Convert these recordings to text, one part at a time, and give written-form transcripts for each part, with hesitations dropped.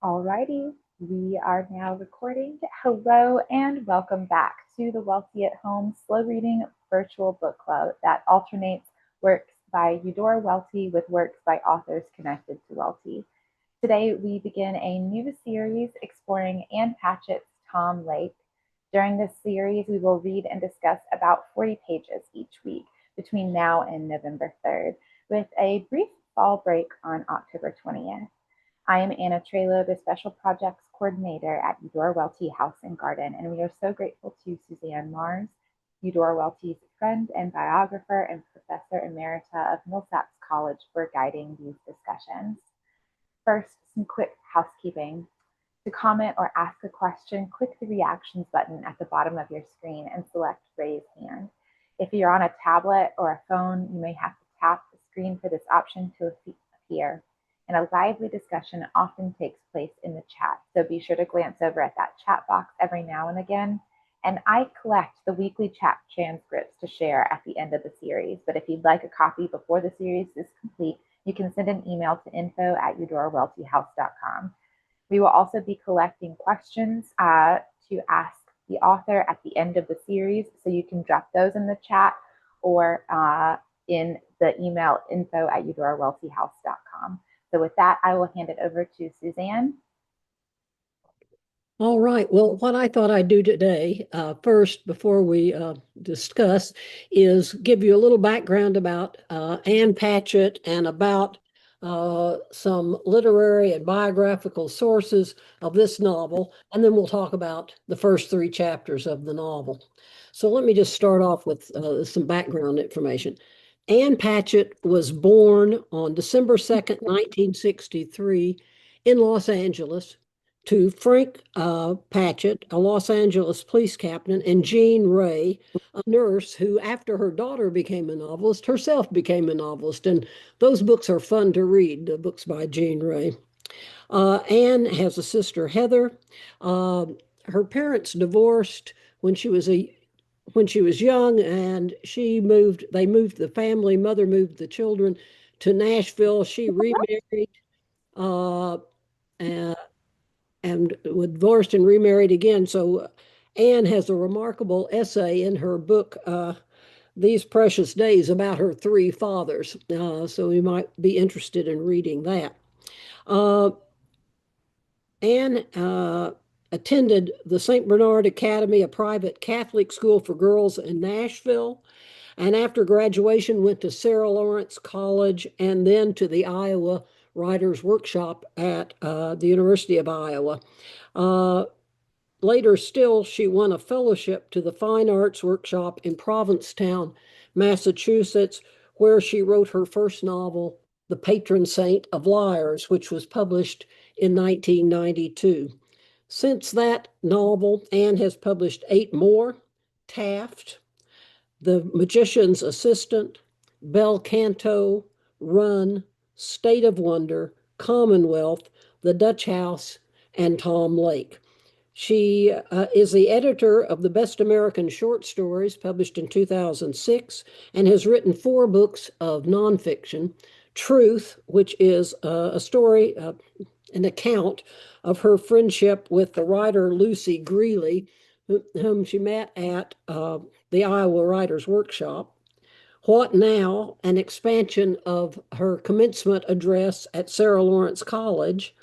Alrighty, we are now recording. Hello and welcome back to the Welty at Home Slow Reading Virtual Book Club that alternates works by Eudora Welty with works by authors connected to Welty. Today we begin a new series exploring Ann Patchett's Tom Lake. During this series, we will read and discuss about 40 pages each week between now and November 3rd, with a brief fall break on October 20th. I am Anna Trelo, the Special Projects Coordinator at Eudora Welty House and Garden, and we are so grateful to Suzanne Mars, Eudora Welty's friend and biographer and Professor Emerita of Millsaps College, for guiding these discussions. First, some quick housekeeping. To comment or ask a question, click the reactions button at the bottom of your screen and select raise hand. If you're on a tablet or a phone, you may have to tap the screen for this option to appear. And a lively discussion often takes place in the chat, so be sure to glance over at that chat box every now and again. And I collect the weekly chat transcripts to share at the end of the series, but if you'd like a copy before the series is complete, you can send an email to info@eudoraweltyhouse.com. We will also be collecting questions to ask the author at the end of the series, so you can drop those in the chat or in the email info@eudoraweltyhouse.com. So with that, I will hand it over to Suzanne. All right. Well, what I thought I'd do today, first, before we discuss, is give you a little background about Ann Patchett and about some literary and biographical sources of this novel, and then we'll talk about the first three chapters of the novel. So let me just start off with some background information. Ann Patchett was born on December 2nd, 1963, in Los Angeles, to Frank Patchett, a Los Angeles police captain, and Jean Ray, a nurse who, after her daughter became a novelist, herself became a novelist. And those books are fun to read, the books by Jean Ray. Anne has a sister, Heather. Her parents divorced when she was young, and they moved the family, mother moved the children to Nashville. She remarried uh, and was divorced and remarried again. So Anne has a remarkable essay in her book, These Precious Days, about her three fathers. So you might be interested in reading that. Anne attended the St. Bernard Academy, a private Catholic school for girls in Nashville. And after graduation, went to Sarah Lawrence College and then to the Iowa Writers Workshop at the University of Iowa. Later still, she won a fellowship to the Fine Arts Workshop in Provincetown, Massachusetts, where she wrote her first novel, The Patron Saint of Liars, which was published in 1992. Since that novel, Anne has published 8 more: Taft, The Magician's Assistant, Bel Canto, Run, State of Wonder, Commonwealth, The Dutch House, and Tom Lake. She is the editor of the Best American Short Stories, published in 2006, and has written 4 books of nonfiction. Truth, which is a story, an account of her friendship with the writer Lucy Greeley, whom she met at the Iowa Writers Workshop. What Now? An expansion of her commencement address at Sarah Lawrence College.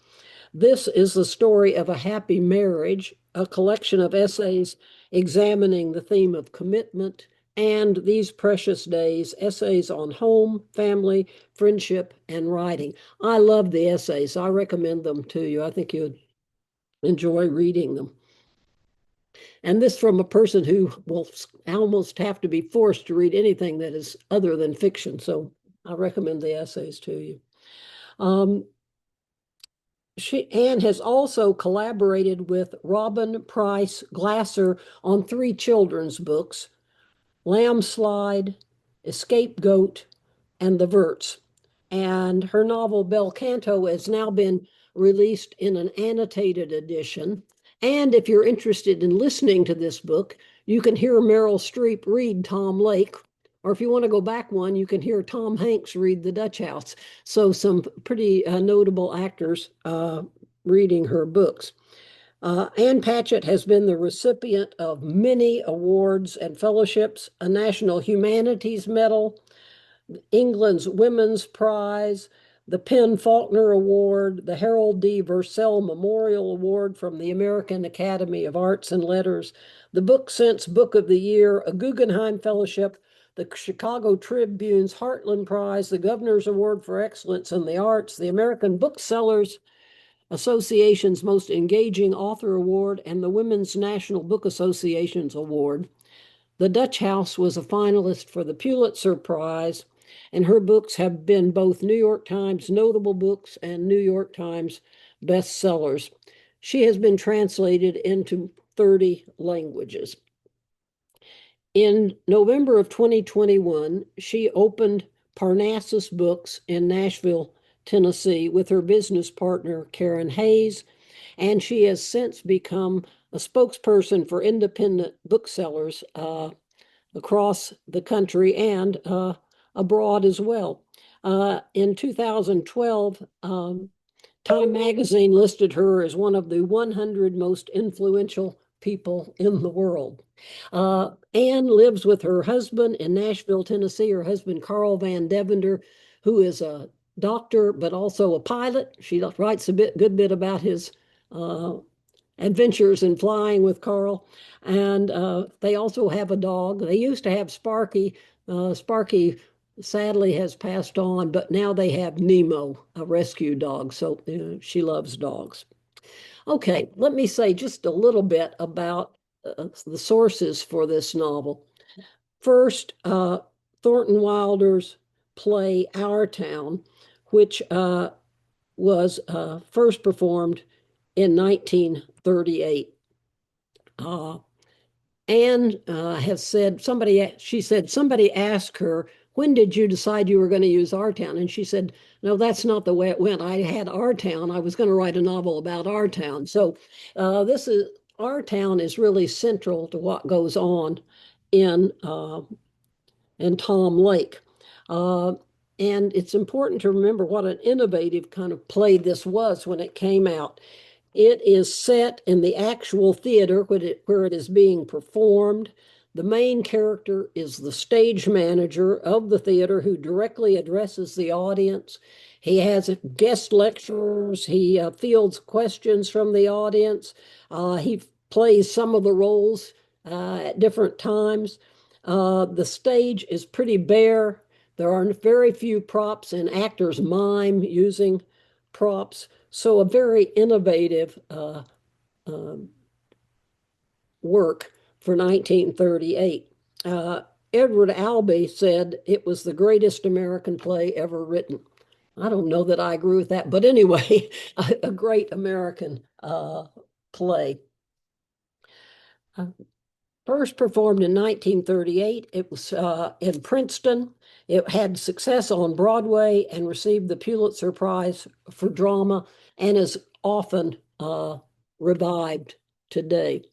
This is the story of a happy marriage, a collection of essays examining the theme of commitment, and These Precious Days, essays on home, family, friendship, and writing. I love the essays. I recommend them to you. I think you'd enjoy reading them. And this from a person who will almost have to be forced to read anything that is other than fiction. So I recommend the essays to you. Anne has also collaborated with Robin Price Glasser on 3 children's books: Slide, Scapegoat, and The Verts. And her novel Bel Canto has now been released in an annotated edition. And if you're interested in listening to this book, you can hear Meryl Streep read Tom Lake. Or if you want to go back one, you can hear Tom Hanks read The Dutch House. So some pretty notable actors reading her books. Ann Patchett has been the recipient of many awards and fellowships, a National Humanities Medal, England's Women's Prize, the Penn Faulkner Award, the Harold D. Vercel Memorial Award from the American Academy of Arts and Letters, the Book Sense Book of the Year, a Guggenheim Fellowship, the Chicago Tribune's Heartland Prize, the Governor's Award for Excellence in the Arts, the American Booksellers Association's Most Engaging Author Award, and the Women's National Book Association's Award. The Dutch House was a finalist for the Pulitzer Prize, and her books have been both New York Times notable books and New York Times bestsellers. She has been translated into 30 languages. In November of 2021, she opened Parnassus Books in Nashville, Tennessee, with her business partner, Karen Hayes, and she has since become a spokesperson for independent booksellers across the country and abroad as well. In 2012, Time Magazine listed her as one of the 100 most influential people in the world. Anne lives with her husband in Nashville, Tennessee, her husband, Carl Van Devender, who is a doctor, but also a pilot. She writes a good bit about his adventures in flying with Carl. And they also have a dog. They used to have Sparky. Sparky sadly has passed on, but now they have Nemo, a rescue dog. So she loves dogs. Okay, let me say just a little bit about the sources for this novel. First, Thornton Wilder's play Our Town, which was first performed in 1938. Anne has said, she said, somebody asked her, when did you decide you were going to use Our Town? And she said, no, that's not the way it went. I had Our Town. I was going to write a novel about Our Town. So Our Town is really central to what goes on in Tom Lake. And it's important to remember what an innovative kind of play this was when it came out. It is set in the actual theater where it is being performed. The main character is the stage manager of the theater who directly addresses the audience. He has guest lecturers. He fields questions from the audience. He plays some of the roles at different times. The stage is pretty bare. There are very few props, and actors mime using props. So a very innovative work for 1938. Edward Albee said it was the greatest American play ever written. I don't know that I agree with that, but anyway, a great American play. First performed in 1938. It was in Princeton. It had success on Broadway and received the Pulitzer Prize for drama and is often revived today.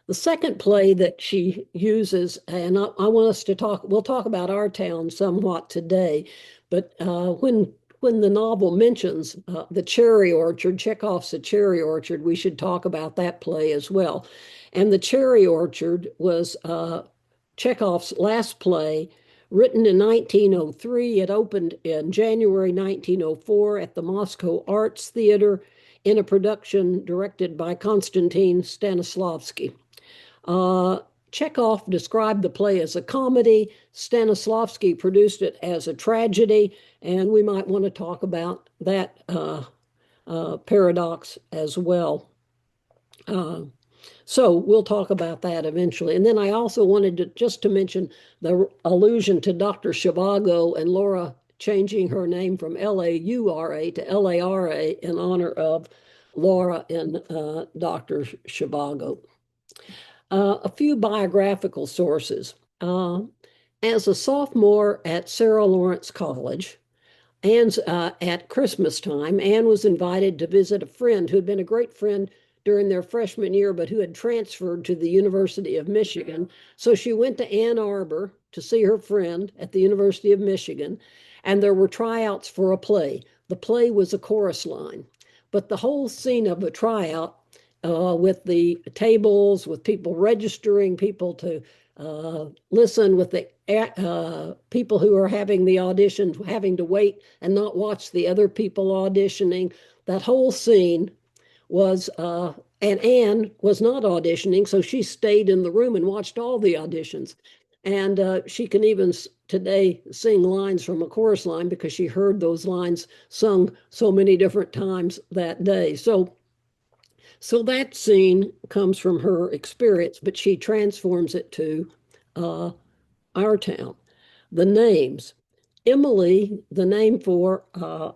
The second play that she uses, and I want us to talk, we'll talk about Our Town somewhat today, but when the novel mentions the Cherry Orchard, Chekhov's The Cherry Orchard, we should talk about that play as well. And The Cherry Orchard was Chekhov's last play, written in 1903. It opened in January 1904 at the Moscow Arts Theater in a production directed by Konstantin Stanislavski. Chekhov described the play as a comedy. Stanislavski produced it as a tragedy, and we might want to talk about that paradox as well. So we'll talk about that eventually. And then I also wanted to mention the allusion to Dr. Zhivago and Laura changing her name from Laura to Lara in honor of Laura and Dr. Zhivago. A few biographical sources. As a sophomore at Sarah Lawrence College, at Christmas time, Anne was invited to visit a friend who had been a great friend during their freshman year, but who had transferred to the University of Michigan. So she went to Ann Arbor to see her friend at the University of Michigan, and there were tryouts for a play. The play was a chorus line. But the whole scene of a tryout, with the tables, with people registering, people to listen, with the people who are having the auditions, having to wait and not watch the other people auditioning, that whole scene was, and Anne was not auditioning, so she stayed in the room and watched all the auditions. And she can even today sing lines from a chorus line because she heard those lines sung so many different times that day. So that scene comes from her experience, but she transforms it to uh, our town. The names. Emily, the name for um,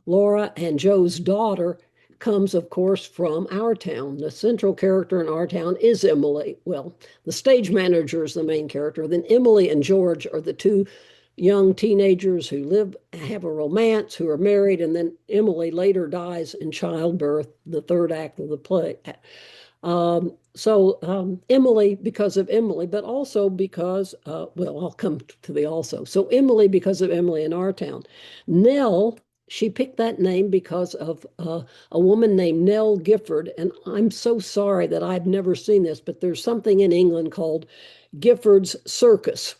Laura and Joe's daughter, comes, of course, from our town. The central character in our town is Emily. Well, the stage manager is the main character. Then Emily and George are the two young teenagers who have a romance, who are married, and then Emily later dies in childbirth, the third act of the play. Emily, because of Emily, but also because, well, I'll come to the also. So Emily, because of Emily in our town. Nell, she picked that name because of a woman named Nell Gifford. And I'm so sorry that I've never seen this, but there's something in England called Gifford's Circus.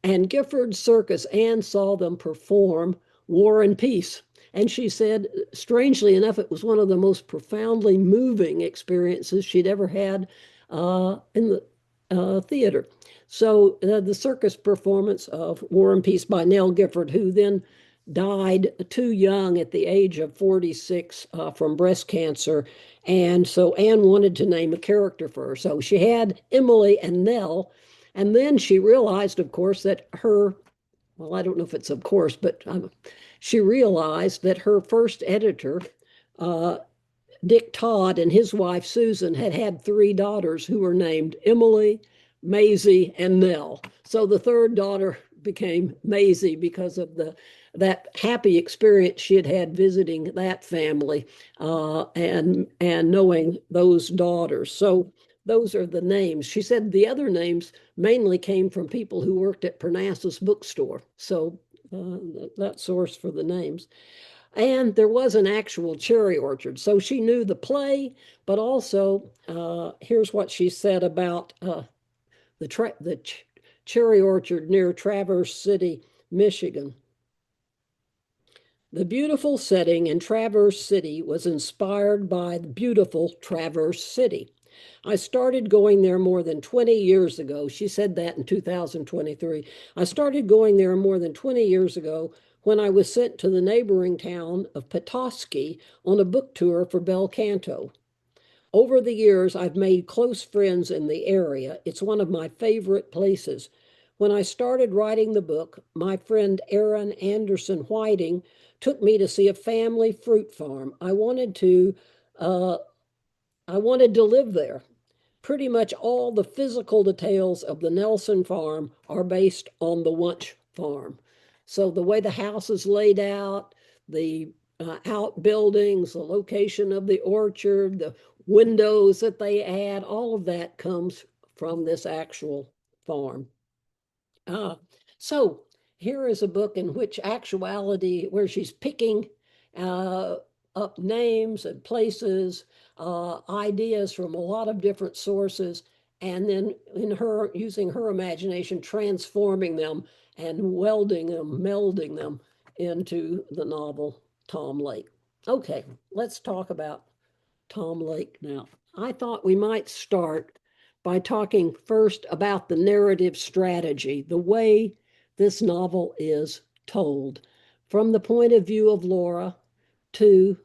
And Gifford Circus, Anne saw them perform War and Peace. And she said, strangely enough, it was one of the most profoundly moving experiences she'd ever had in the theater. So the circus performance of War and Peace by Nell Gifford, who then died too young at the age of 46 from breast cancer. And so Anne wanted to name a character for her. So she had Emily and Nell. And then she realized, of course, that well, I don't know if it's of course, but she realized that her first editor, uh, Dick Todd, and his wife Susan had had three daughters who were named Emily, Maisie, and Nell. So the third daughter became Maisie because of that happy experience she had had visiting that family and knowing those daughters. So those are the names. She said the other names mainly came from people who worked at Parnassus bookstore. So that source for the names. And there was an actual cherry orchard. So she knew the play, but also here's what she said about the cherry orchard near Traverse City, Michigan. The beautiful setting in Traverse City was inspired by the beautiful Traverse City. I started going there more than 20 years ago. She said that in 2023. I started going there more than 20 years ago when I was sent to the neighboring town of Petoskey on a book tour for Bel Canto. Over the years, I've made close friends in the area. It's one of my favorite places. When I started writing the book, my friend Aaron Anderson Whiting took me to see a family fruit farm. Uh, I wanted to live there. Pretty much all the physical details of the Nelson farm are based on the Wunsch farm. So the way the house is laid out, the outbuildings, the location of the orchard, the windows that they add, all of that comes from this actual farm. Uh, so here is a book in which actuality, where she's picking uh, up names and places, ideas from a lot of different sources, and then in her using her imagination, transforming them and welding them, melding them into the novel Tom Lake. Okay, let's talk about Tom Lake now. I thought we might start by talking first about the narrative strategy, the way this novel is told, from the point of view of Laura to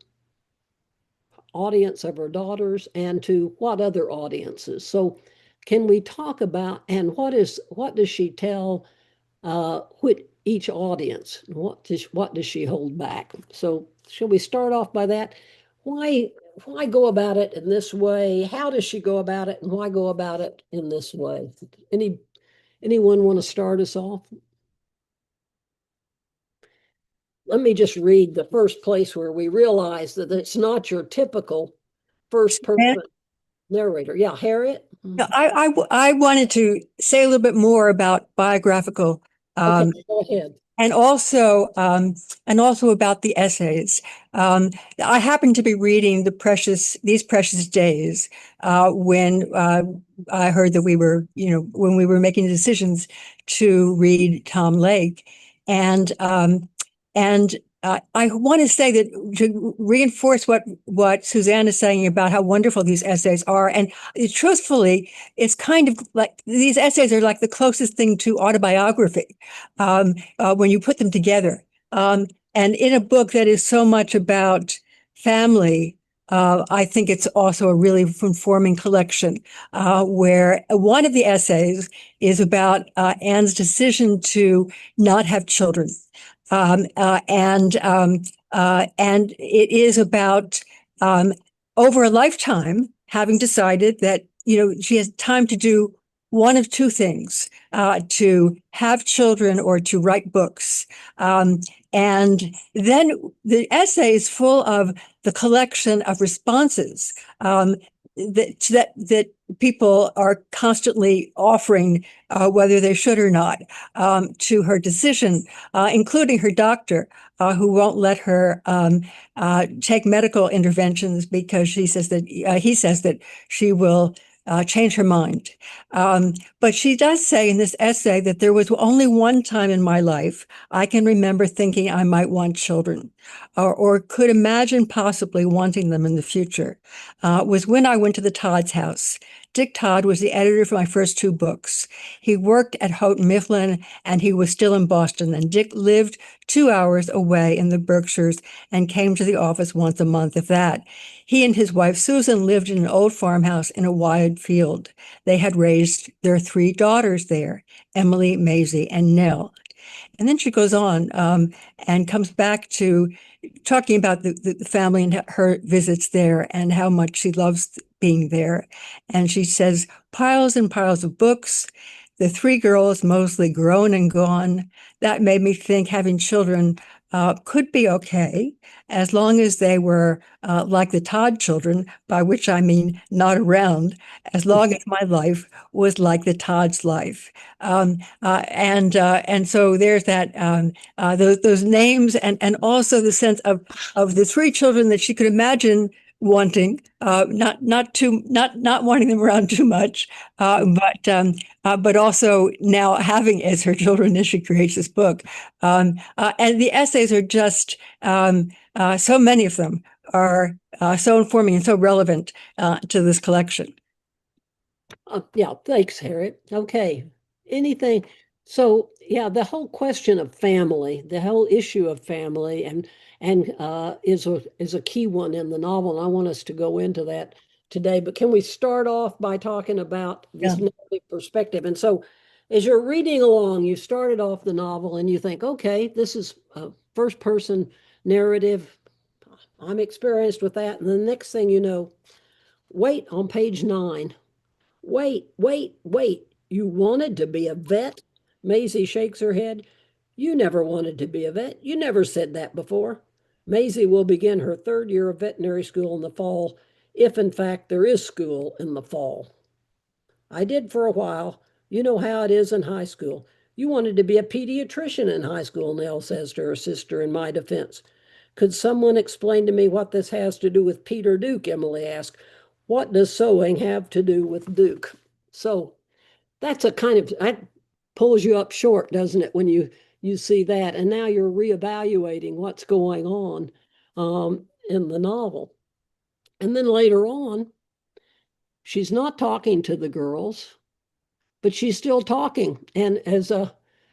audience of her daughters and to what other audiences. So can we talk about, and what does she tell what each audience, what does she hold back? So shall we start off by that? Why why go about it in this way? How does she go about it, and why go about it in this way? Anyone want to start us off? Let me just read the first place where we realize that it's not your typical first And, person narrator. Yeah, Harriet. yeah, I wanted to say a little bit more about biographical Okay, um, go ahead. and also and also about the essays. Um, I happened to be reading These Precious Days when I heard that when we were making decisions to read Tom Lake, and and I want to say that to reinforce what Suzanne is saying about how wonderful these essays are, and truthfully, it's kind of like these essays are like the closest thing to autobiography when you put them together. And in a book that is so much about family, I think it's also a really informing collection where one of the essays is about Anne's decision to not have children. Um, uh, and and it is about um, over a lifetime having decided that she has time to do one of two things: to have children or to write books. Um, and then the essay is full of the collection of responses that people are constantly offering, whether they should or not, to her decision, including her doctor, who won't let her take medical interventions because he says that she will change her mind. But she does say in this essay that there was only one time in my life I can remember thinking I might want children, or could imagine possibly wanting them in the future, was when I went to the Todd's house. Dick Todd was the editor for my first two books. He worked at Houghton Mifflin, and he was still in Boston. And Dick lived 2 hours away in the Berkshires and came to the office once a month, if that. He and his wife Susan lived in an old farmhouse in a wide field. They had raised their three daughters there, Emily, Maisie, and Nell. And then she goes on and comes back to talking about the family and her visits there and how much she loves being there. And she says, piles and piles of books, the three girls mostly grown and gone. That made me think having children could be okay as long as they were like the Todd children, by which I mean not around, as long as my life was like the Todd's life. And so there's that those names and also the sense of the three children that she could imagine wanting, not wanting them around too much, but also now having as her children as she creates this book. And the essays are just so many of them are so informing and so relevant to this collection. Yeah, thanks, Harriet. Okay. Anything. So, yeah, the whole question of family, the whole issue of family and is a key one in the novel. And I want us to go into that today. But can we start off by talking about Yeah. this narrative perspective? And so as you're reading along, you started off the novel and you think, okay, this is a first person narrative. I'm experienced with that. And the next thing you know, wait, on page 9. Wait, wait, wait. You wanted to be a vet? Maisie shakes her head. You never wanted to be a vet. You never said that before. Maisie will begin her third year of veterinary school in the fall, if in fact there is school in the fall. I did for a while. You know how it is in high school. You wanted to be a pediatrician in high school, Nell says to her sister in my defense. Could someone explain to me what this has to do with Peter Duke? Emily asked. What does sewing have to do with Duke? So that's a kind of, that pulls you up short, doesn't it, when you see that? And now you're reevaluating what's going on in the novel. And then later on, she's not talking to the girls, but she's still talking. And as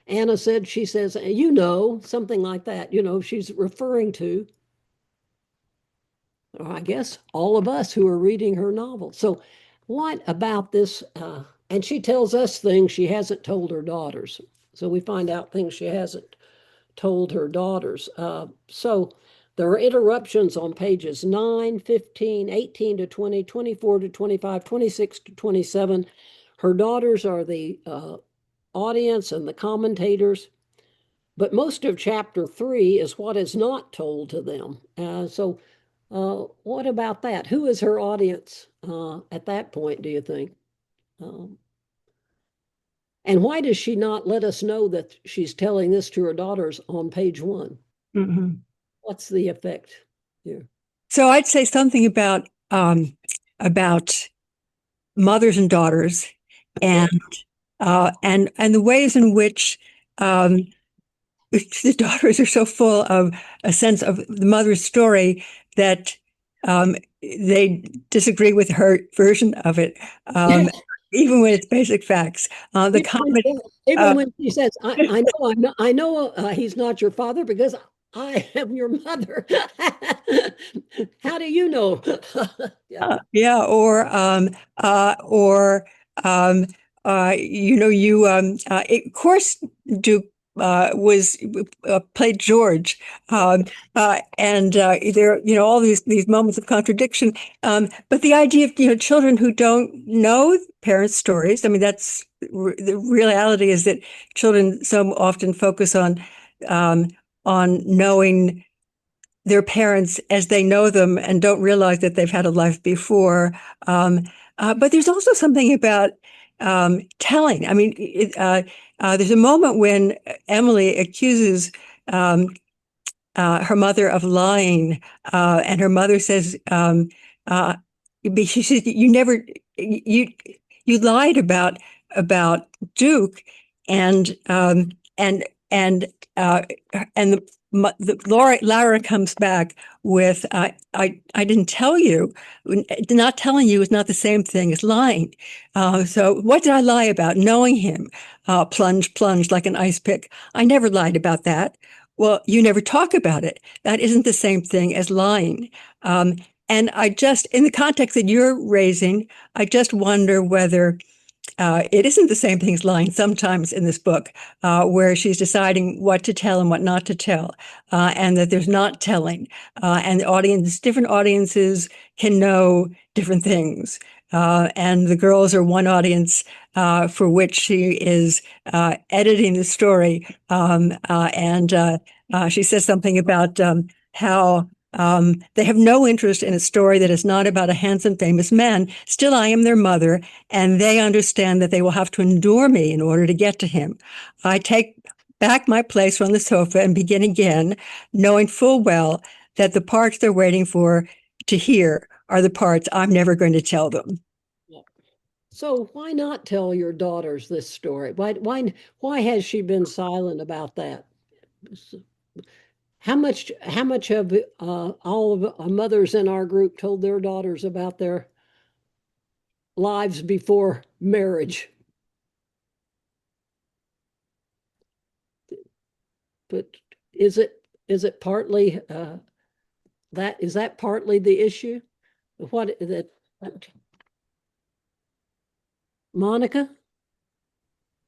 Anna said, she says, something like that. She's referring to, I guess, all of us who are reading her novel. So, what about this? And she tells us things she hasn't told her daughters. So, we find out things she hasn't told her daughters. So, there are interruptions on pages 9, 15, 18 to 20, 24 to 25, 26 to 27. Her daughters are the audience and the commentators. But most of chapter 3 is what is not told to them. What about that? Who is her audience at that point, do you think? Um, And why does she not let us know that she's telling this to her daughters on page 1? Mhm. What's the effect here? So I'd say something about mothers and daughters, Okay. and and the ways in which um, the daughters are so full of a sense of the mother's story that they disagree with her version of it, um, even when it's basic facts. The comedy. Even Uh, when she says, I know he's not your father because I am your mother. How do you know? Yeah. yeah, or um, of course, Duke was played George, and there, all these moments of contradiction. But the idea of children who don't know parents' stories. I mean, that's the reality is that children so often focus um, on knowing their parents as they know them and don't realize that they've had a life before. Um, but there's also something about telling. I mean, there's a moment when Emily accuses her mother of lying, and her mother says, uh, she says, "You never, you lied about Duke," and and and uh, and Lara comes back with, "I didn't tell you. Not telling you is not the same thing as lying. So what did I lie about? Knowing him, plunge like an ice pick. I never lied about that." Well, you never talk about it. That isn't the same thing as lying. Um, and in the context that you're raising, I just wonder whether it isn't the same thing as lying sometimes in this book, where she's deciding what to tell and what not to tell, and that there's not telling, and different audiences can know different things. And the girls are one audience for which she is editing the story. And she says something about how they have no interest in a story that is not about a handsome, famous man. Still, I am their mother, and they understand that they will have to endure me in order to get to him. I take back my place on the sofa and begin again, knowing full well that the parts they're waiting for to hear are the parts I'm never going to tell them. Yeah. So why not tell your daughters this story? Why has she been silent about that? How much have all of mothers in our group told their daughters about their lives before marriage? But is it partly that partly the issue? What that Monica?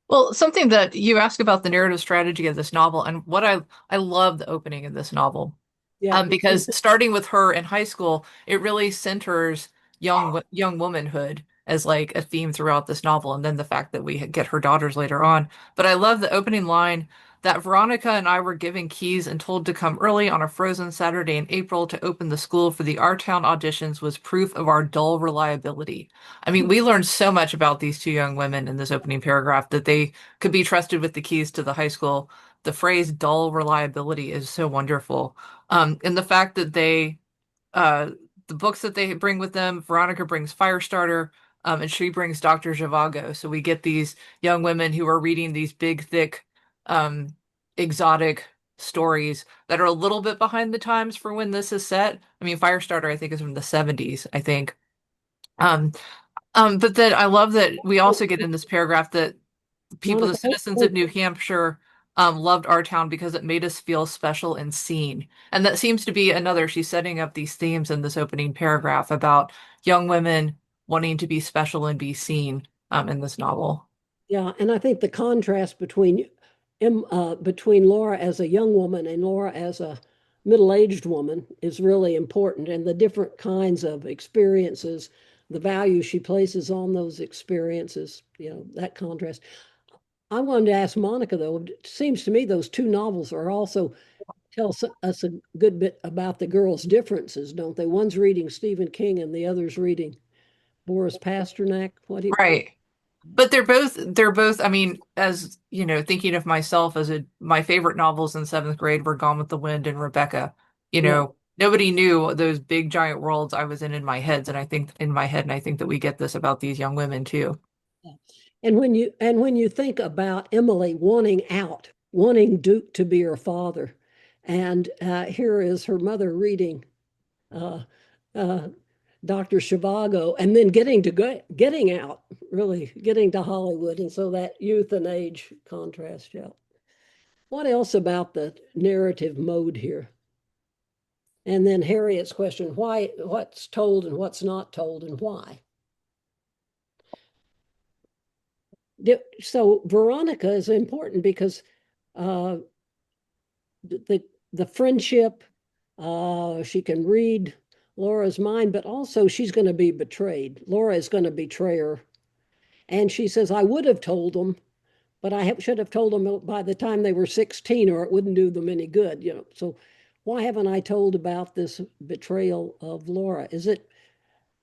Well, something that you asked about the narrative strategy of this novel, and what I love the opening of this novel. Yeah. Because starting with her in high school, it really centers young womanhood as like a theme throughout this novel, and then the fact that we get her daughters later on. But I love the opening line that Veronica and I were given keys and told to come early on a frozen Saturday in April to open the school for the Our Town auditions was proof of our dull reliability. I mean, we learned so much about these two young women in this opening paragraph that they could be trusted with the keys to the high school. The phrase dull reliability is so wonderful. And the fact that uh, the books that they bring with them, Veronica brings Firestarter, and she brings Dr. Zhivago. So we get these young women who are reading these big, thick, um, exotic stories that are a little bit behind the times for when this is set. I mean, Firestarter, I think, is from the 70s, I think. Um, but then I love that we also get in this paragraph that people, the Monica, citizens of New Hampshire, loved our town because it made us feel special and seen. And that seems to be another, she's setting up these themes in this opening paragraph about young women wanting to be special and be seen in this novel. yeah, and I think the contrast between Laura as a young woman and Laura as a middle-aged woman is really important, and the different kinds of experiences, the value she places on those experiences, that contrast. I wanted to ask Monica, though, it seems to me those two novels are also tell us a good bit about the girls' differences, don't they? One's reading Stephen King and the other's reading Boris Pasternak. What do you? Right. But they're both, I mean, as you know, thinking of myself as my favorite novels in seventh grade were Gone with the Wind and Rebecca. You Yeah. know, nobody knew those big giant worlds I was in my head, and I think in my head, and I think that we get this about these young women too. And when you think about Emily wanting out, wanting Duke to be her father, and here is her mother reading uh, uh, Dr. Zhivago, and then getting out, really getting to Hollywood, and so that youth and age contrast. Yeah. What else about the narrative mode here? And then Harriet's question: why? What's told and what's not told, and why? So Veronica is important because uh, the the friendship. She can read Laura's mind, but also she's going to be betrayed. Laura is going to betray her, and she says, "I would have told them, but should have told them by the time they were 16, or it wouldn't do them any good." So why haven't I told about this betrayal of Laura? Is it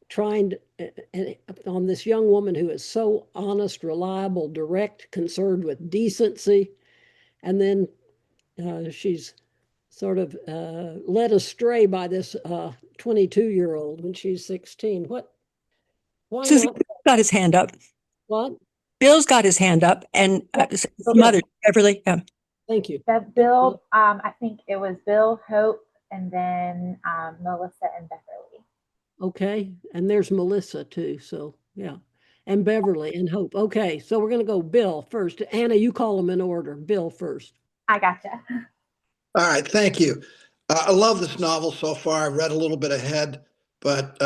trying to, on this young woman who is so honest, reliable, direct, concerned with decency, and then she's sort of led astray by this 22-year-old when she's 16. Why Susie, not? Bill's got his hand up. What? Bill's got his hand up, and his mother, Beverly. Yeah. Thank you. Bill, I think it was Bill, Hope, and then Melissa and Beverly. Okay. And there's Melissa too. So yeah. And Beverly and Hope. Okay. So we're going to go Bill first. Anna, you call them in order. Bill first. I gotcha. All right, thank you. I love this novel so far. I read a little bit ahead, but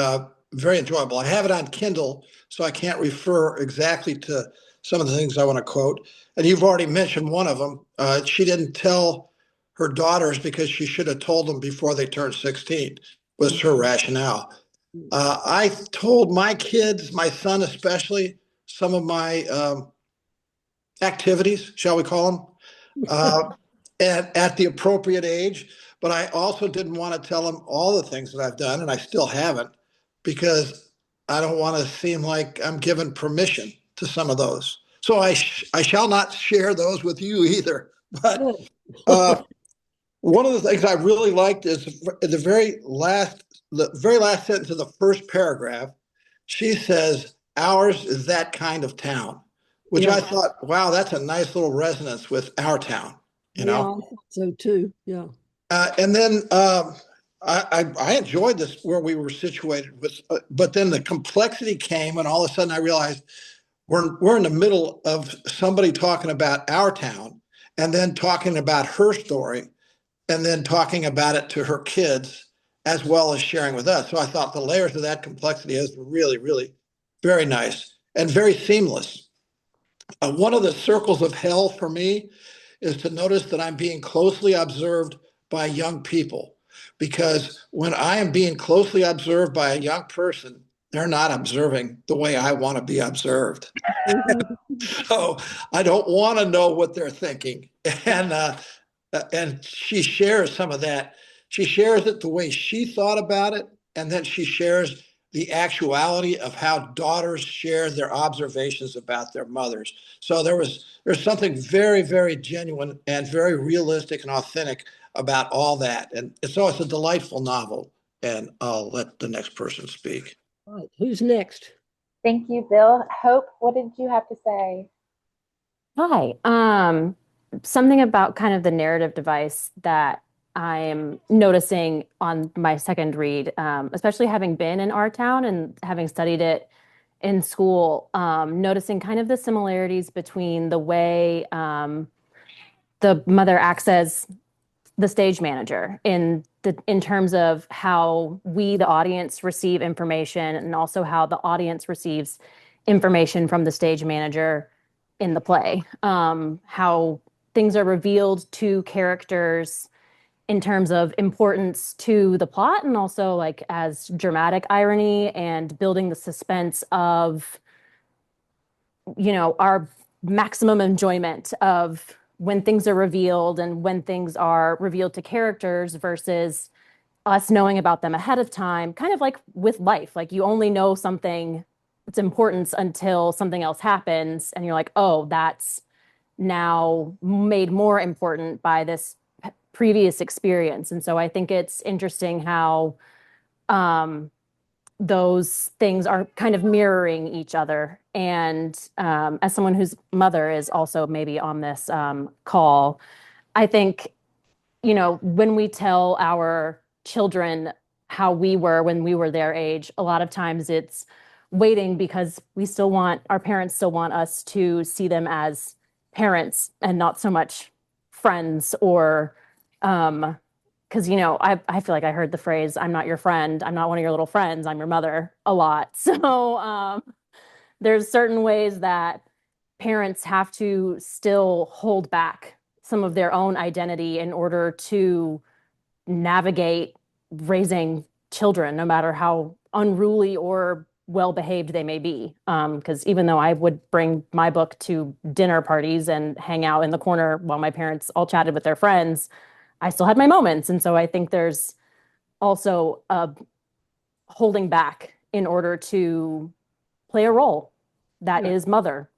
very enjoyable. I have it on Kindle, so I can't refer exactly to some of the things I want to quote. And you've already mentioned one of them. She didn't tell her daughters because she should have told them before they turned 16, was her rationale. I told my kids, my son especially, some of my activities, shall we call them? At the appropriate age. But I also didn't want to tell them all the things that I've done, and I still haven't, because I don't want to seem like I'm giving permission to some of those. So I shall not share those with you either. But one of the things I really liked is the very last sentence of the first paragraph. She says, "Ours is that kind of town," which Yeah. I thought, wow, that's a nice little resonance with our town, you Yeah, know? I thought so too. Yeah. And then I enjoyed this where we were situated with, but then the complexity came, and all of a sudden I realized we're in the middle of somebody talking about our town, and then talking about her story, and then talking about it to her kids, as well as sharing with us. So I thought the layers of that complexity is really, really very nice and very seamless. One of the circles of hell for me is to notice that I'm being closely observed by young people. Because when I am being closely observed by a young person, they're not observing the way I want to be observed. So I don't want to know what they're thinking. And she shares some of that. She shares it the way she thought about it, and then she shares the actuality of how daughters share their observations about there's something very, very genuine and very realistic and authentic about all that. And so it's a delightful novel. And I'll let the next person speak. All right. Who's next? Thank you, Bill. Hope, what did you have to say? Hi. Something about kind of the narrative device that I'm noticing on my second read, especially having been in our town and having studied it in school, noticing kind of the similarities between the way the mother acts as the stage manager in terms of how we, the audience, receive information, and also how the audience receives information from the stage manager in the play. How things are revealed to characters in terms of importance to the plot, and also like as dramatic irony and building the suspense of, our maximum enjoyment of when things are revealed and when things are revealed to characters versus us knowing about them ahead of time, kind of like with life. Like you only know something its importance until something else happens, and you're like, oh, that's now made more important by this previous experience. And so I think it's interesting how um, those things are kind of mirroring each other. And as someone whose mother is also maybe on this call, I think, you know, when we tell our children how we were when we were their age, a lot of times it's waiting because we still want, our parents still want us to see them as parents and not so much friends or, because, you know, I feel like I heard the phrase, I'm not your friend, I'm not one of your little friends, I'm your mother a lot. So there's certain ways that parents have to still hold back some of their own identity in order to navigate raising children, no matter how unruly or well behaved they may be. Because even though I would bring my book to dinner parties and hang out in the corner while my parents all chatted with their friends, I still had my moments. And so I think there's also a holding back in order to play a role that Yeah. is mother.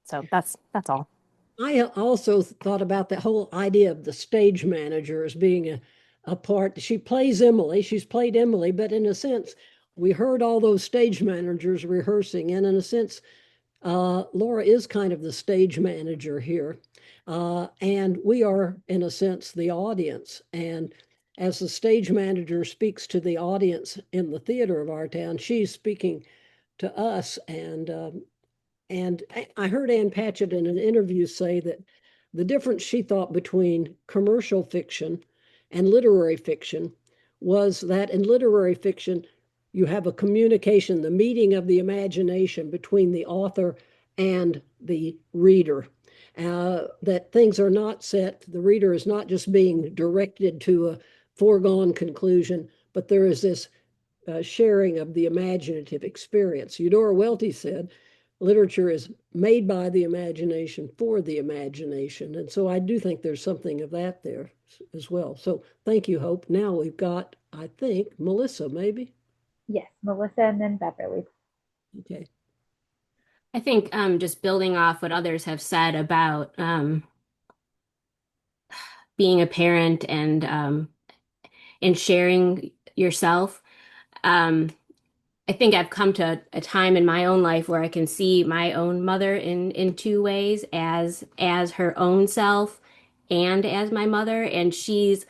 So that's all. I also thought about the whole idea of the stage manager as being a part. She plays Emily. She's played Emily, but in a sense, we heard all those stage managers rehearsing, and in a sense, Laura is kind of the stage manager here. And we are, in a sense, the audience. And as the stage manager speaks to the audience in the theater of our town, she's speaking to us. And I heard Ann Patchett in an interview say that the difference she thought between commercial fiction and literary fiction was that in literary fiction, you have a communication, the meeting of the imagination between the author and the reader. That things are not set, the reader is not just being directed to a foregone conclusion, but there is this sharing of the imaginative experience. Eudora Welty said, literature is made by the imagination for the imagination. And so I do think there's something of that there as well. So thank you, Hope. Now we've got, I think, Melissa, maybe? Yes, Melissa and then Beverly. Okay. I think just building off what others have said about being a parent and sharing yourself. Um, I think I've come to a time in my own life where I can see my own mother in two ways, as her own self and as my mother. And she's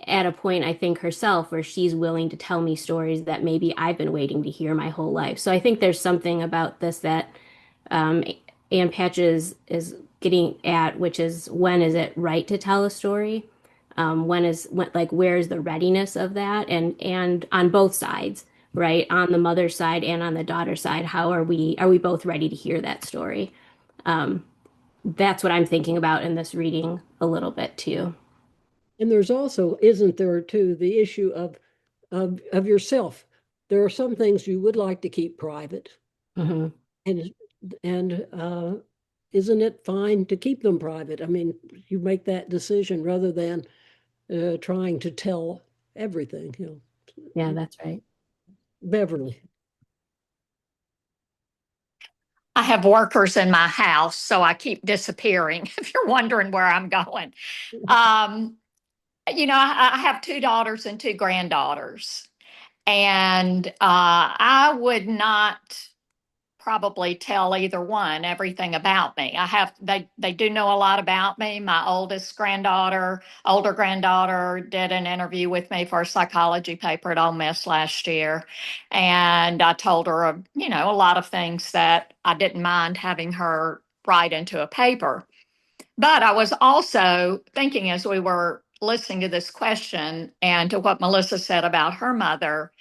at a point, I think, herself where she's willing to tell me stories that maybe I've been waiting to hear my whole life. So I think there's something about this that um, Ann Patchett is getting at, which is, when is it right to tell a story? Like, where's the readiness of that? And on both sides, right? On the mother's side and on the daughter's side, how are we both ready to hear that story? That's what I'm thinking about in this reading a little bit too. And there's also, isn't there too, the issue of yourself. There are some things you would like to keep private. Mm-hmm. And isn't it fine to keep them private? I mean, you make that decision rather than trying to tell everything, you know. Yeah, that's right. Beverly. I have workers in my house, so I keep disappearing, if you're wondering where I'm going. I have two daughters and two granddaughters, and I would not probably tell either one everything about me. They do know a lot about me. My older granddaughter did an interview with me for a psychology paper at Ole Miss last year. And I told her, a lot of things that I didn't mind having her write into a paper. But I was also thinking, as we were listening to this question and to what Melissa said about her mother,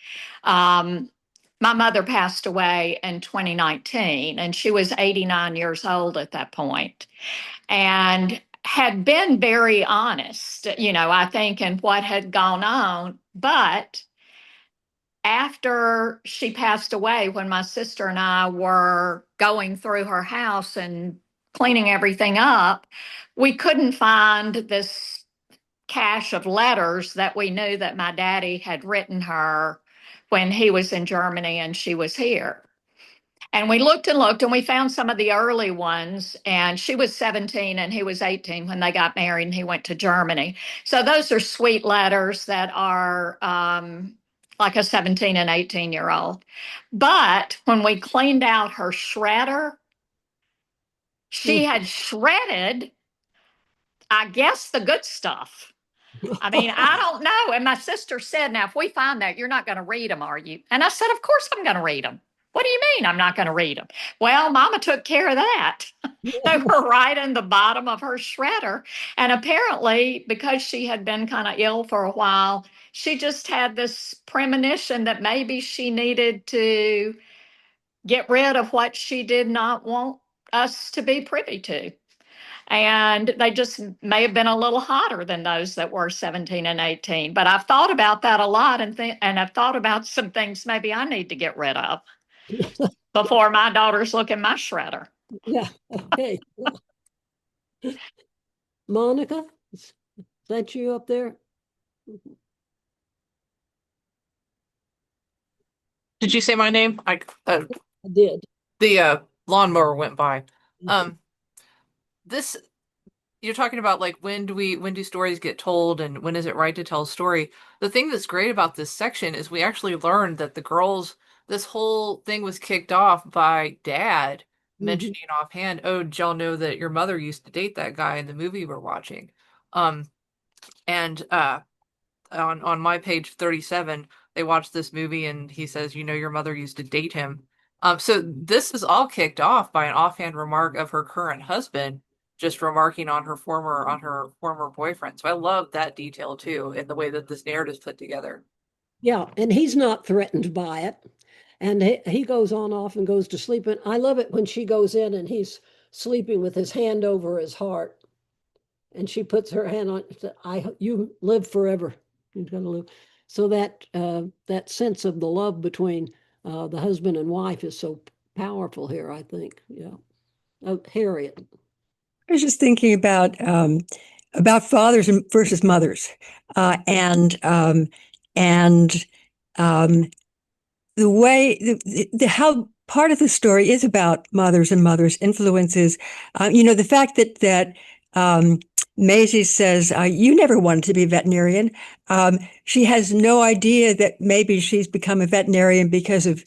um, my mother passed away in 2019, and she was 89 years old at that point, and had been very honest, I think, in what had gone on. But after she passed away, when my sister and I were going through her house and cleaning everything up, we couldn't find this cache of letters that we knew that my daddy had written her when he was in Germany and she was here. And we looked and we found some of the early ones. And she was 17 and he was 18 when they got married and he went to Germany. So those are sweet letters that are like a 17 and 18-year-old. But when we cleaned out her shredder, she had shredded, I guess, the good stuff. I mean, I don't know. And my sister said, now, if we find that, you're not going to read them, are you? And I said, of course I'm going to read them. What do you mean I'm not going to read them? Well, Mama took care of that. They were right in the bottom of her shredder. And apparently, because she had been kind of ill for a while, she just had this premonition that maybe she needed to get rid of what she did not want us to be privy to. And they just may have been a little hotter than those that were 17 and 18. But I've thought about that a lot and I've thought about some things maybe I need to get rid of before my daughters look in my shredder. Yeah, okay. Monica, is that you up there? Did you say my name? I did. The lawnmower went by. This you're talking about like when do stories get told and when is it right to tell a story? The thing that's great about this section is we actually learned that the girls, this whole thing was kicked off by Dad mentioning offhand, oh, did y'all know that your mother used to date that guy in the movie we're watching? And on my page 37, they watched this movie and he says, you know, your mother used to date him. So this is all kicked off by an offhand remark of her current husband, just remarking on her former boyfriend. So I love that detail too, in the way that this narrative is put together. Yeah, and he's not threatened by it. And he goes on off and goes to sleep. And I love it when she goes in and he's sleeping with his hand over his heart. And she puts her hand on, you live forever. You're going to live. So that that sense of the love between the husband and wife is so powerful here, I think. Yeah. Harriet. I was just thinking about fathers versus mothers, and the way how part of the story is about mothers and mothers' influences. The fact that Maisie says, you never wanted to be a veterinarian. She has no idea that maybe she's become a veterinarian because of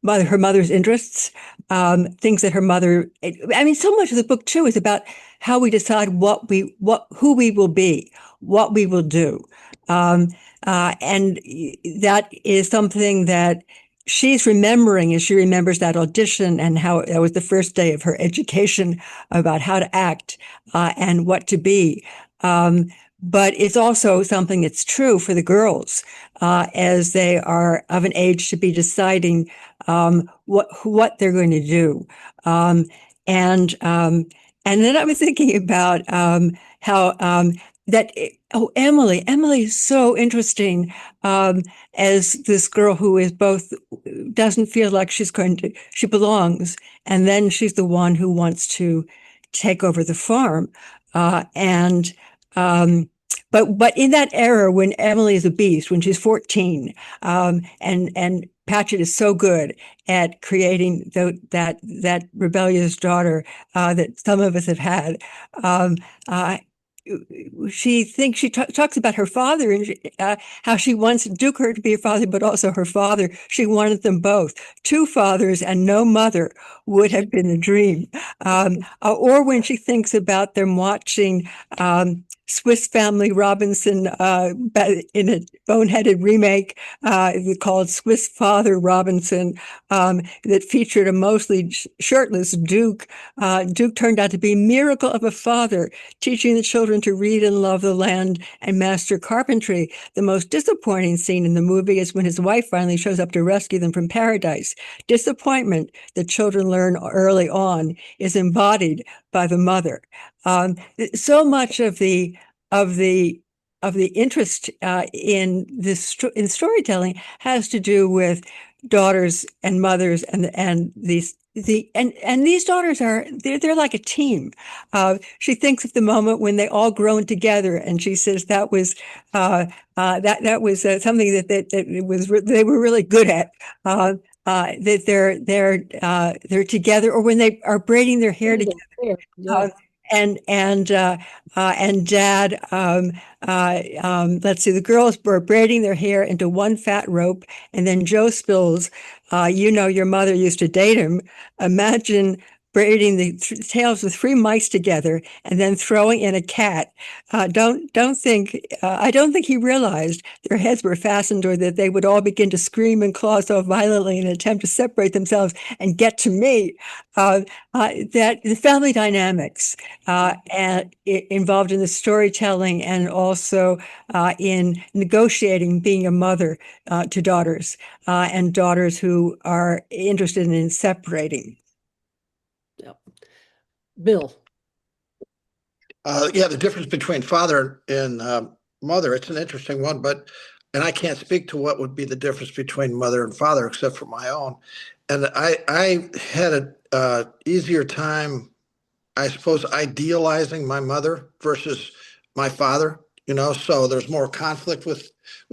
her mother's interests, things that her mother, I mean, so much of the book too is about how we decide who we will be, what we will do. And that is something that she's remembering as she remembers that audition and how that was the first day of her education about how to act and what to be. But it's also something that's true for the girls as they are of an age to be deciding what they're going to do. And then I was thinking about how Emily is so interesting as this girl who is both doesn't feel like she belongs, and then she's the one who wants to take over the farm. But in that era when Emily is a beast, when she's 14, and Patchett is so good at creating that rebellious daughter that some of us have had. She talks about her father and how she wants Duke her to be her father, but also her father. She wanted them both. Two fathers and no mother would have been a dream. Or when she thinks about them watching Swiss Family Robinson in a boneheaded remake called Swiss Father Robinson that featured a mostly shirtless Duke. Duke turned out to be a miracle of a father, teaching the children to read and love the land and master carpentry. The most disappointing scene in the movie is when his wife finally shows up to rescue them from paradise. Disappointment that children learn early on is embodied by the mother. So much of the interest in storytelling has to do with daughters and mothers, and these daughters they're like a team. She thinks of the moment when they all grown together, and she says that was something that they were really good at. that they're together, or when they are braiding their hair together. Yeah. And Dad, let's see, the girls were braiding their hair into one fat rope, and then Joe spills, your mother used to date him. Imagine braiding the tails of three mice together and then throwing in a cat. Don't think I don't think he realized their heads were fastened, or that they would all begin to scream and claw so violently in an attempt to separate themselves and get to me. That the family dynamics and involved in the storytelling, and also in negotiating being a mother to daughters, and daughters who are interested in separating. Yep. Bill. Yeah, the difference between father and mother, it's an interesting one, and I can't speak to what would be the difference between mother and father except for my own. And I had a easier time, I suppose, idealizing my mother versus my father, so there's more conflict with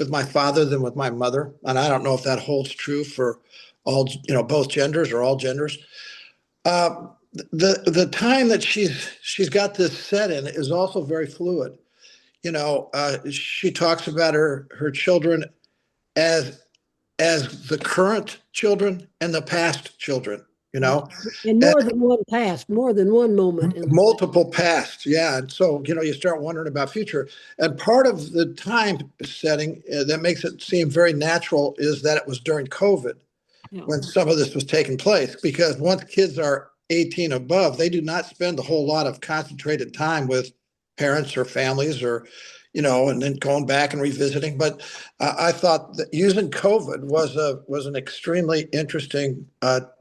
my father than with my mother. And I don't know if that holds true for all, both genders or all genders. The time that she's got this set in is also very fluid. She talks about her children as the current children and the past children. And more than one past, more than one moment. Multiple pasts, yeah. And so, you start wondering about future. And part of the time setting that makes it seem very natural is that it was during COVID when some of this was taking place. Because once kids are 18 above, they do not spend a whole lot of concentrated time with parents or families, or, and then going back and revisiting. But I thought that using COVID was an extremely interesting.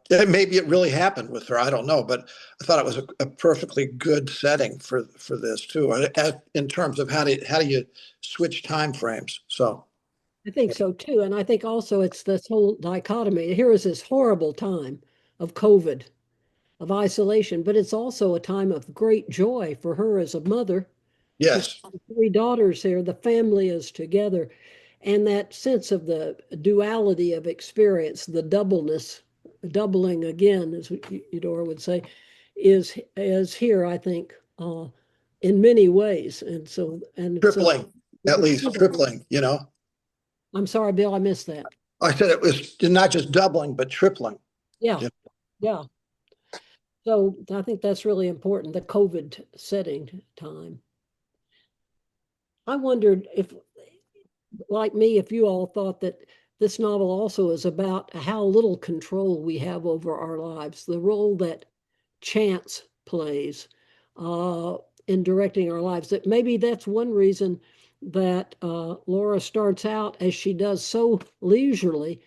Maybe it really happened with her. I don't know, but I thought it was a perfectly good setting for this too, in terms of how do you switch time frames. So I think so too, and I think also it's this whole dichotomy. Here is this horrible time of COVID, of isolation, but it's also a time of great joy for her as a mother. yes, Three daughters here, the family is together, and that sense of the duality of experience, the doubleness, doubling again, as Eudora would say, is here, I think, in many ways. And tripling, at least tripling. I'm sorry, Bill, I missed that. I said it was not just doubling, but tripling. Yeah, yeah. So I think that's really important, the COVID setting time. I wondered if, like me, if you all thought that this novel also is about how little control we have over our lives, the role that chance plays in directing our lives. That maybe that's one reason that Laura starts out as she does, so leisurely.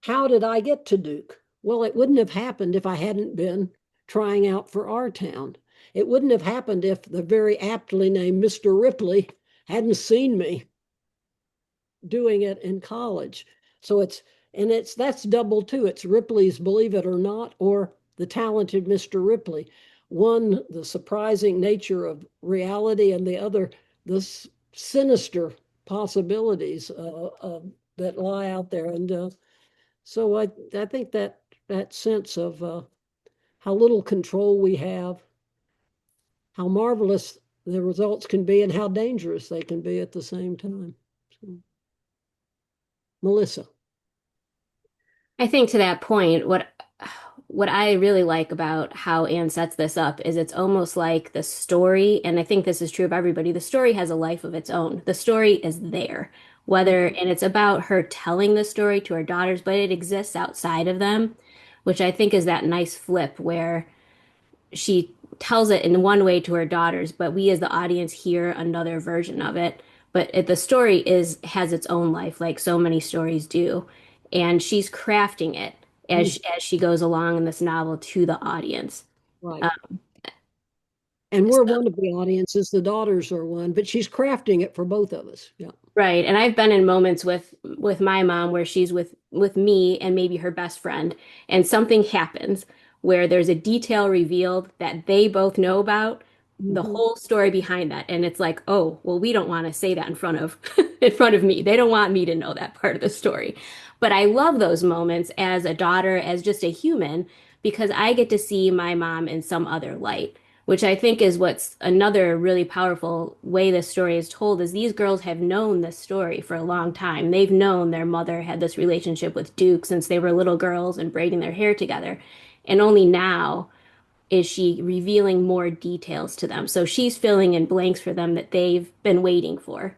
How did I get to Duke? Well, it wouldn't have happened if I hadn't been trying out for our town. It wouldn't have happened if the very aptly named Mr. Ripley hadn't seen me doing it in college. So that's double too. It's Ripley's Believe It or Not, or the talented Mr. Ripley. One, the surprising nature of reality, and the other, the sinister possibilities that lie out there. And so I think that sense of how little control we have, how marvelous the results can be, and how dangerous they can be at the same time. So, Melissa. I think to that point, what I really like about how Anne sets this up is it's almost like the story, and I think this is true of everybody, the story has a life of its own. The story is there, and it's about her telling the story to her daughters, but it exists outside of them, which I think is that nice flip where she tells it in one way to her daughters, but we as the audience hear another version of it. But the story has its own life, like so many stories do, and she's crafting it as she goes along in this novel to the audience. Right. And we're one of the audiences, the daughters are one, but she's crafting it for both of us. Yeah. Right. And I've been in moments with my mom where she's with me and maybe her best friend, and something happens where there's a detail revealed that they both know about, the whole story behind that. And it's like, oh, well, we don't want to say that in front of in front of me. They don't want me to know that part of the story. But I love those moments as a daughter, as just a human, because I get to see my mom in some other light, which I think is what's another really powerful way this story is told is these girls have known this story for a long time. They've known their mother had this relationship with Duke since they were little girls and braiding their hair together. And only now is she revealing more details to them. So she's filling in blanks for them that they've been waiting for.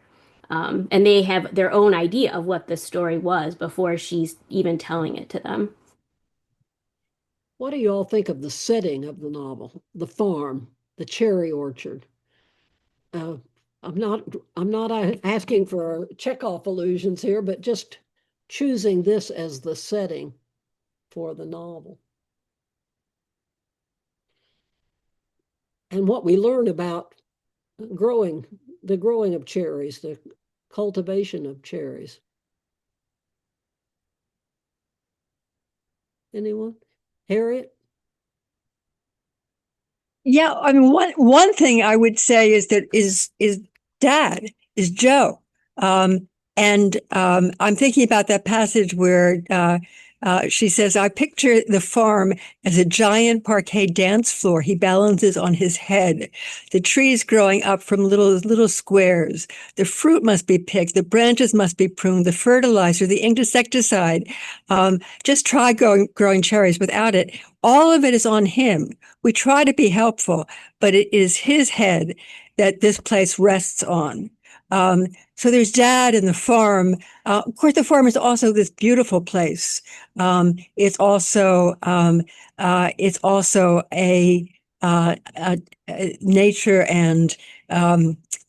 And they have their own idea of what this story was before she's even telling it to them. What do you all think of the setting of the novel? The farm, the cherry orchard. Uh, I'm not asking for Chekhov illusions here, but just choosing this as the setting for the novel. And what we learn about growing, the growing of cherries, the cultivation of cherries. Anyone? Harriet? Yeah, I mean, one thing I would say is that is Dad, is Joe, and I'm thinking about that passage where she says, "I picture the farm as a giant parquet dance floor. He balances on his head. The trees growing up from little squares. The fruit must be picked. The branches must be pruned. The fertilizer, the insecticide. Just try growing cherries without it. All of it is on him. We try to be helpful, but it is his head that this place rests on." So there's Dad and the farm. Of course, the farm is also this beautiful place. It's also a nature and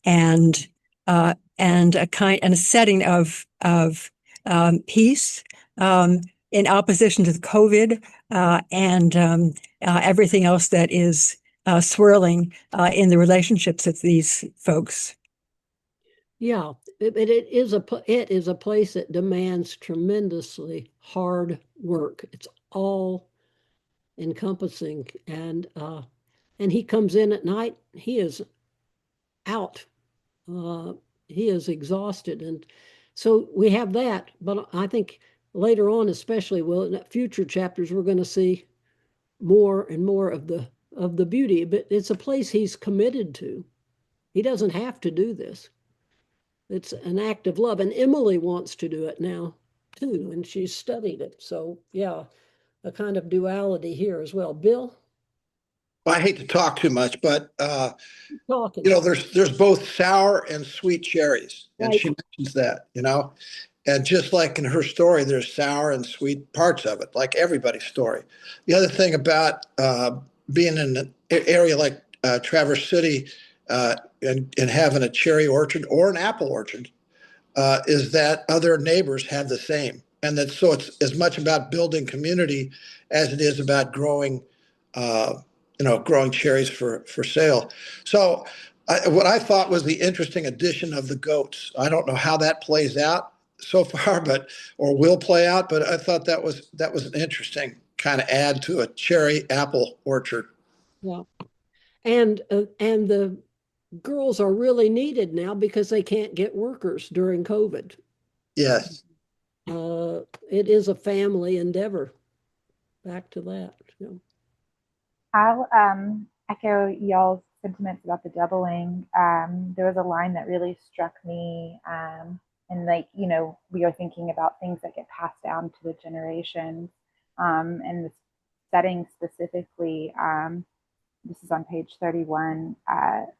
and a kind and a setting of peace in opposition to the COVID and everything else that is swirling in the relationships of these folks. Yeah, it is a place that demands tremendously hard work. It's all encompassing, and he comes in at night. He is out. Uh, he is exhausted, and so we have that. But I think later on, especially, well, in future chapters, we're going to see more and more of the beauty. But it's a place he's committed to. He doesn't have to do this. It's an act of love, and Emily wants to do it now too, and she's studied it. So yeah, a kind of duality here as well. Bill, Well, I hate to talk too much, but talking there's both sour and sweet cherries, and right. she mentions that, and just like in her story, there's sour and sweet parts of it, like everybody's story. The other thing about being in an area like Traverse City and having a cherry orchard or an apple orchard is that other neighbors have the same, and that so it's as much about building community as it is about uh, growing cherries for sale. So, what I thought was the interesting addition of the goats. I don't know how that plays out so far, but or will play out, but I thought that was an interesting kind of add to a cherry apple orchard. Yeah, and the girls are really needed now because they can't get workers during COVID. Yes. It is a family endeavor. Back to that. Yeah. I'll echo y'all's sentiments about the doubling. There was a line that really struck me. And like, we are thinking about things that get passed down to the generations. And the setting specifically, this is on page 31.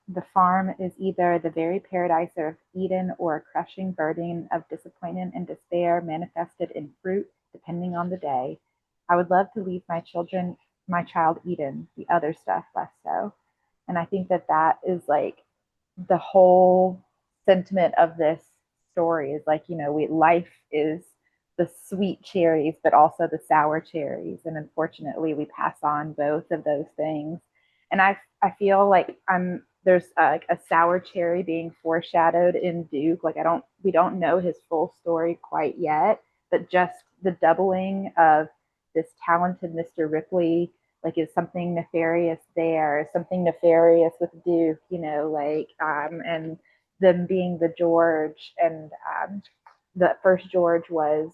The farm is either the very paradise of Eden or a crushing burden of disappointment and despair manifested in fruit, depending on the day. I would love to leave my child Eden, the other stuff less so. And I think that is like the whole sentiment of this story is like, life is the sweet cherries, but also the sour cherries. And unfortunately, we pass on both of those things. And I feel like there's like a sour cherry being foreshadowed in Duke. Like we don't know his full story quite yet, but just the doubling of this talented Mr. Ripley Like, is something nefarious there? Something nefarious with Duke, and them being the George, and the first George was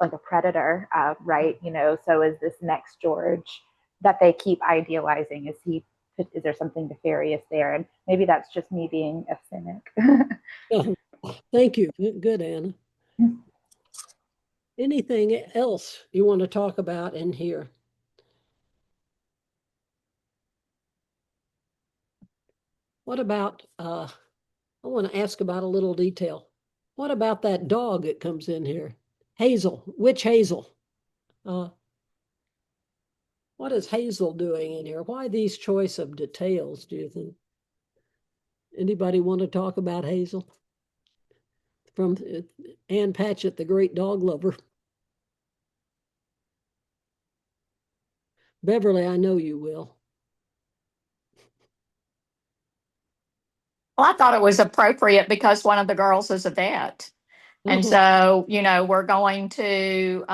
like a predator, right? So is this next George that they keep idealizing? Is there something nefarious there? And maybe that's just me being a cynic. Thank you. Good, Anna. Anything else you want to talk about in here? What about, I want to ask about a little detail. What about that dog that comes in here? Hazel, which Hazel? What is Hazel doing in here? Why these choice of details, do you think? Anybody want to talk about Hazel? From Ann Patchett, the great dog lover. Beverly, I know you will. Well, I thought it was appropriate because one of the girls is a vet. And so, we're going to,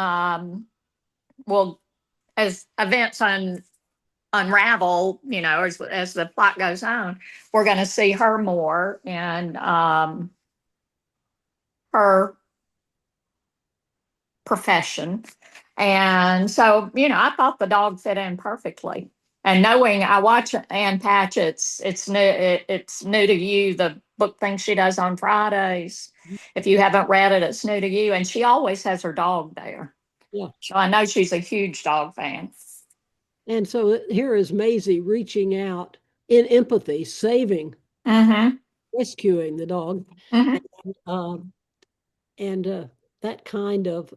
well, as events unravel, as the plot goes on, we're going to see her more and her profession. And so, I thought the dog fit in perfectly. And knowing I watch Ann Patchett's, it's new to you, the book thing she does on Fridays. If you haven't read it, it's new to you. And she always has her dog there. Yeah. So I know she's a huge dog fan. And so here is Maisie reaching out in empathy, saving, rescuing the dog. And that kind of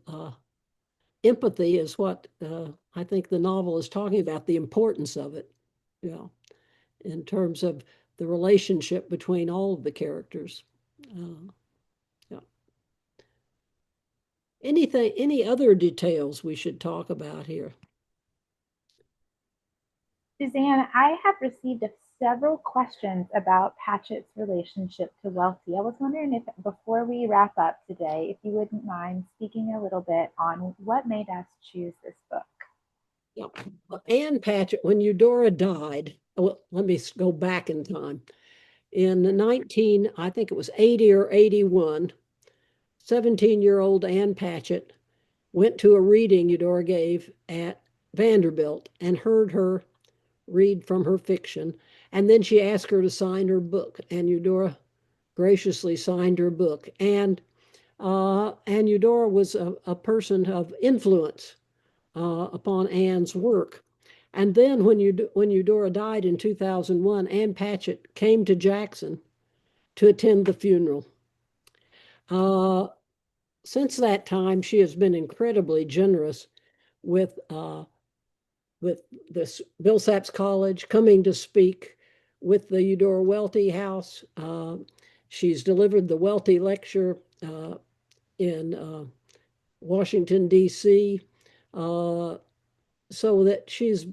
empathy is what I think the novel is talking about, the importance of it, in terms of the relationship between all of the characters. Yeah. Any other details we should talk about here? Suzanne, I have received several questions about Patchett's relationship to Welty. I was wondering if, before we wrap up today, if you wouldn't mind speaking a little bit on what made us choose this book. Yeah. Ann Patchett, when Eudora died, well, let me go back in time. In I think it was 80 or 81, 17-year-old Ann Patchett went to a reading Eudora gave at Vanderbilt and heard her read from her fiction. And then she asked her to sign her book, and Eudora graciously signed her book. And Eudora was a person of influence upon Ann's work. And then when Eudora died in 2001, Ann Patchett came to Jackson to attend the funeral. Since that time, she has been incredibly generous with this Bill Saps College, coming to speak with the Eudora Welty House. She's delivered the Welty Lecture in Washington, D.C., so that she's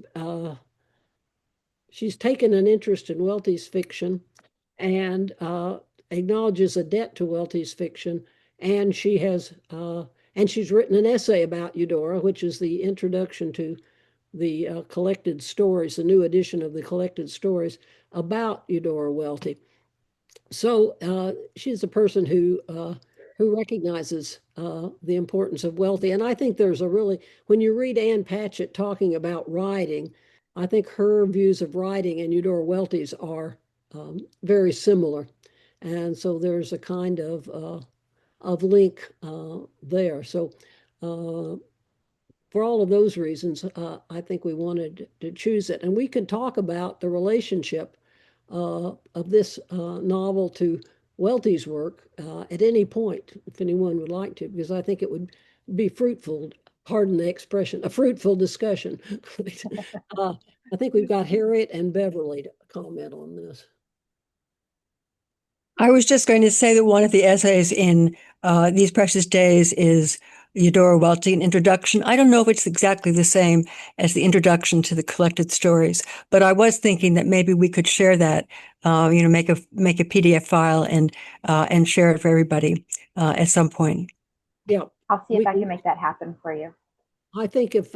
taken an interest in Welty's fiction and acknowledges a debt to Welty's fiction. And she's written an essay about Eudora, which is the introduction to the collected stories, the new edition of the collected stories about Eudora Welty. So she's a person who recognizes the importance of Welty. And I think there's when you read Ann Patchett talking about writing, I think her views of writing and Eudora Welty's are very similar. And so there's a kind of link there. So for all of those reasons, I think we wanted to choose it. And we can talk about the relationship of this novel to Welty's work at any point, if anyone would like to, because I think it would be fruitful, pardon the expression, a fruitful discussion. I think we've got Harriet and Beverly to comment on this. I was just going to say that one of the essays in These Precious Days is Eudora Welty, an introduction. I don't know if it's exactly the same as the introduction to the collected stories, but I was thinking that maybe we could share that, make a PDF file and share it for everybody at some point. Yeah, I'll see if I can make that happen for you. I think if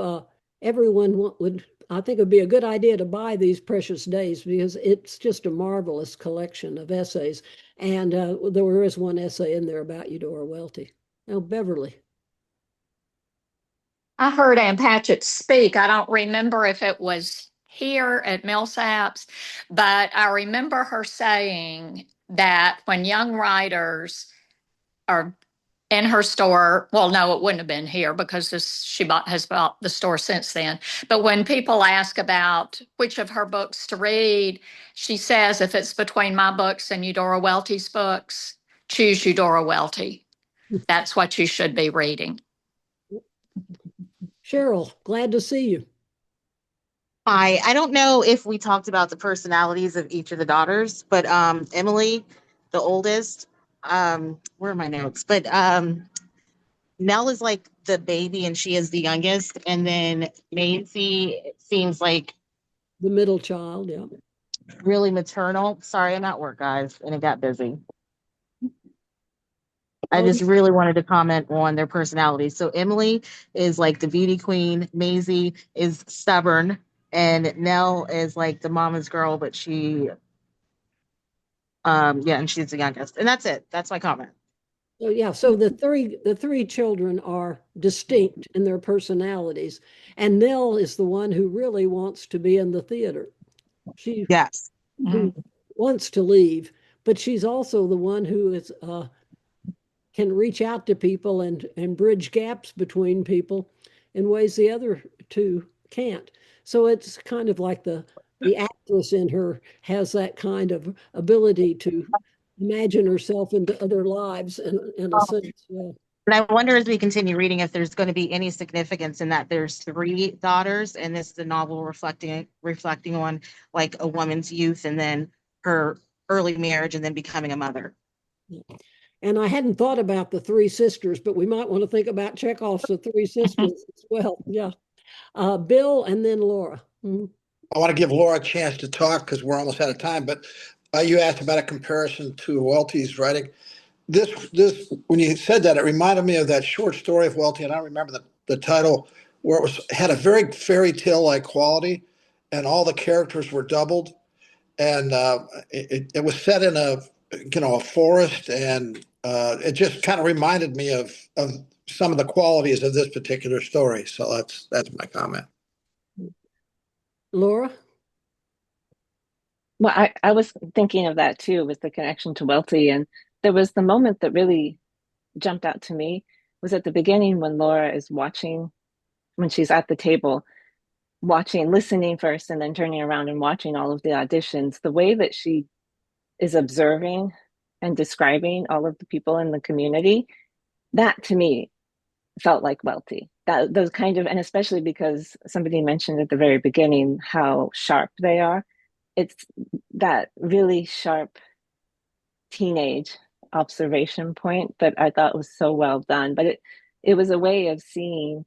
everyone would I think it'd be a good idea to buy these Precious Days because it's just a marvelous collection of essays. And there is one essay in there about Eudora Welty. Now, Beverly. I heard Ann Patchett speak. I don't remember if it was here at Millsaps, but I remember her saying that when young writers are in her store, well, no, it wouldn't have been here because has bought the store since then. But when people ask about which of her books to read, she says if it's between my books and Eudora Welty's books, choose Eudora Welty. That's what you should be reading. Cheryl, glad to see you. Hi, I don't know if we talked about the personalities of each of the daughters, but Emily, the oldest, where are my notes? But Nell is like the baby and she is the youngest. And then Maisie seems like the middle child, yeah. Really maternal. Sorry, I'm at work, guys, and it got busy. I just really wanted to comment on their personalities. So Emily is like the beauty queen, Maisie is stubborn, and Nell is like the mama's girl, but she and she's the youngest. And that's it. That's my comment. So yeah, so the three children are distinct in their personalities, and Nell is the one who really wants to be in the theater. She who wants to leave, but she's also the one who is can reach out to people and bridge gaps between people in ways the other two can't. So it's kind of like the actress in her has that kind of ability to imagine herself into other lives in a sense. Yeah. And I wonder as we continue reading if there's going to be any significance in that there's three daughters, and this is the novel reflecting on like a woman's youth and then her early marriage and then becoming a mother. And I hadn't thought about the three sisters, but we might want to think about Chekhov's The Three Sisters as well. Yeah. Bill and then Laura. Mm-hmm. I want to give Laura a chance to talk because we're almost out of time, but you asked about a comparison to Welty's writing. This when you said that, it reminded me of that short story of Welty, and I don't remember the title, where it had a very fairy tale like quality, and all the characters were doubled, and it was set in a forest, and it just kind of reminded me of some of the qualities of this particular story. So that's my comment. Laura? Well, I was thinking of that too, with the connection to Welty. And there was the moment that really jumped out to me was at the beginning when Laura is watching, when she's at the table, watching, listening first, and then turning around and watching all of the auditions. The way that she is observing and describing all of the people in the community, that to me felt like Welty. That those kind of, and especially because somebody mentioned at the very beginning how sharp they are. It's that really sharp teenage observation point that I thought was so well done. But it was a way of seeing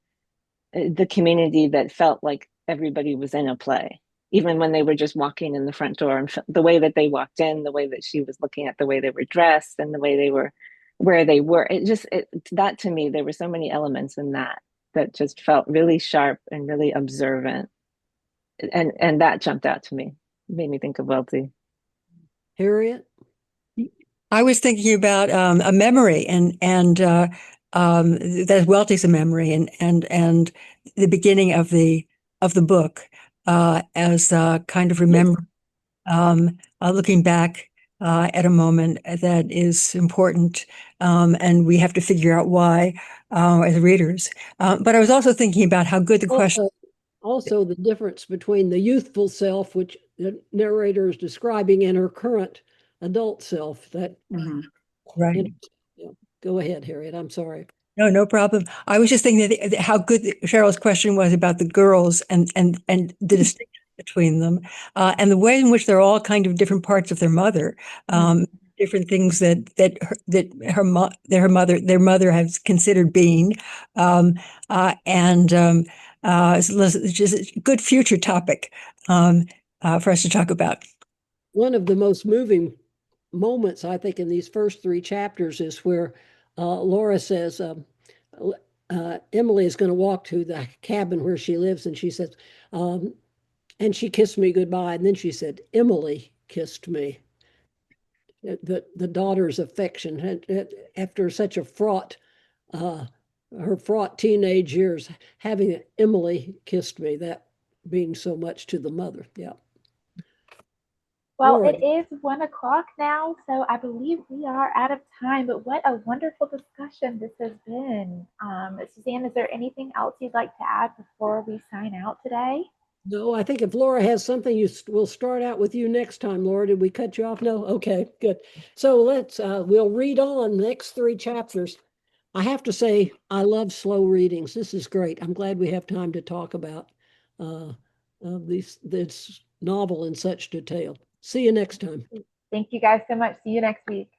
the community that felt like everybody was in a play, even when they were just walking in the front door, and the way that they walked in, the way that she was looking at the way they were dressed and the way they were, where they were. That to me, there were so many elements in that just felt really sharp and really observant. And that jumped out to me. Made me think of Welty. Harriet? I was thinking about a memory and that Welty's a memory and the beginning of the book as kind of remember looking back at a moment that is important and we have to figure out why as readers. But I was also thinking about how good the question. Also, the difference between the youthful self, which the narrator is describing, and her current adult self. That right. Yeah. Go ahead, Harriet. I'm sorry. No problem. I was just thinking that how good Cheryl's question was about the girls and the distinction between them, and the way in which they're all kind of different parts of their mother, different things their mother has considered being, it's just a good future topic for us to talk about. One of the most moving moments, I think, in these first three chapters is where Laura says, Emily is going to walk to the cabin where she lives, and she says, And she kissed me goodbye. And then she said, Emily kissed me. The daughter's affection after such a fraught, her fraught teenage years, having Emily kissed me, that being so much to the mother. Yeah. Well, Laura. it is 1 o'clock now, so I believe we are out of time, but what a wonderful discussion this has been. Suzanne, is there anything else you'd like to add before we sign out today? No, I think if Laura has something, we'll start out with you next time. Laura, did we cut you off? No? Okay, good. So we'll read on the next 3 chapters. I have to say, I love slow readings. This is great. I'm glad we have time to talk about this novel in such detail. See you next time. Thank you guys so much. See you next week.